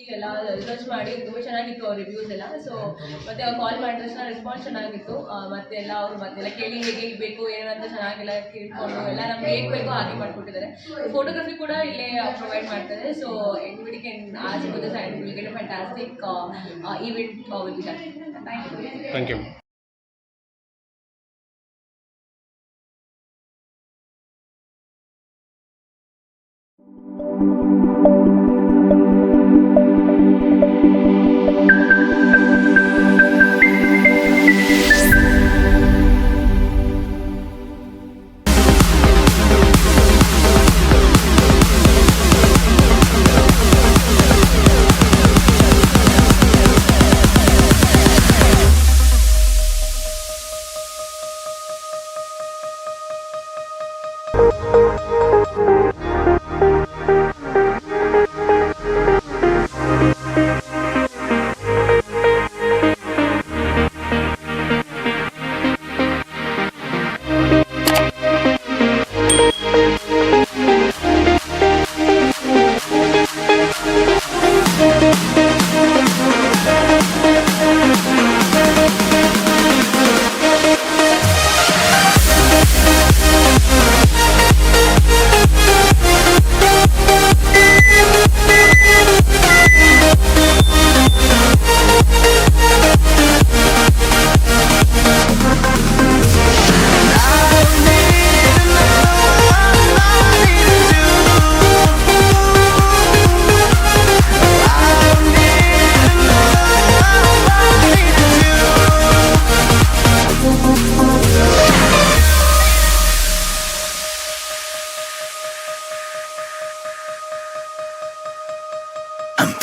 ಈಗೆಲ್ಲ ರಿಸರ್ಚ್ ಮಾಡಿ ತುಂಬ ಚೆನ್ನಾಗಿತ್ತು ಅವ್ರ ರಿವ್ಯೂಸ್ ಎಲ್ಲ. ಸೊ ಮತ್ತೆ ಅವ್ರು ಕಾಲ್ ಮಾಡಿದ ತಕ್ಷಣ ರೆಸ್ಪಾನ್ಸ್ ಚೆನ್ನಾಗಿತ್ತು. ಮತ್ತೆ ಎಲ್ಲ ಅವರು ಮತ್ತೆಲ್ಲ ಕೇಳಿ ಹೇಗೆ ಬೇಕು ಏನಂತ ಚೆನ್ನಾಗೆಲ್ಲ ಕೇಳ್ಕೊಂಡು ಎಲ್ಲ ನಮ್ಗೆ ಹೇಗೆ ಬೇಕೋ ಹಾಗೆ ಮಾಡಿಕೊಟ್ಟಿದ್ದಾರೆ. ಫೋಟೋಗ್ರಫಿ ಕೂಡ ಇಲ್ಲೇ ಪ್ರೊವೈಡ್ ಮಾಡ್ತಾರೆ. So anybody can ask for this and will get a fantastic event will be done. Thank you.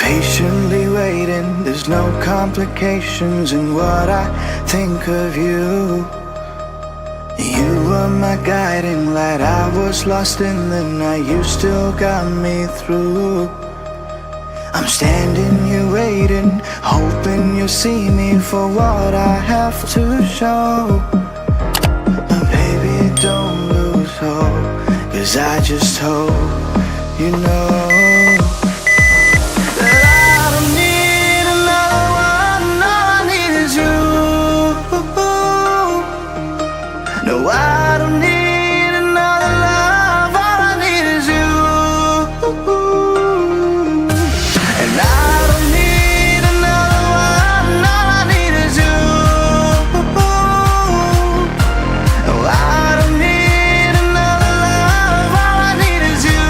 Patiently waiting, there's no complications in what I think of you. You were my guiding light, I was lost in the night, you still got me through. I'm standing here waiting, hoping you see me for what I have to show. But baby, don't lose hope, 'cause I just hope you know I don't need another love, all I need is you. And I don't need another one, all I need is you. Oh, I don't need another love, all I need is you.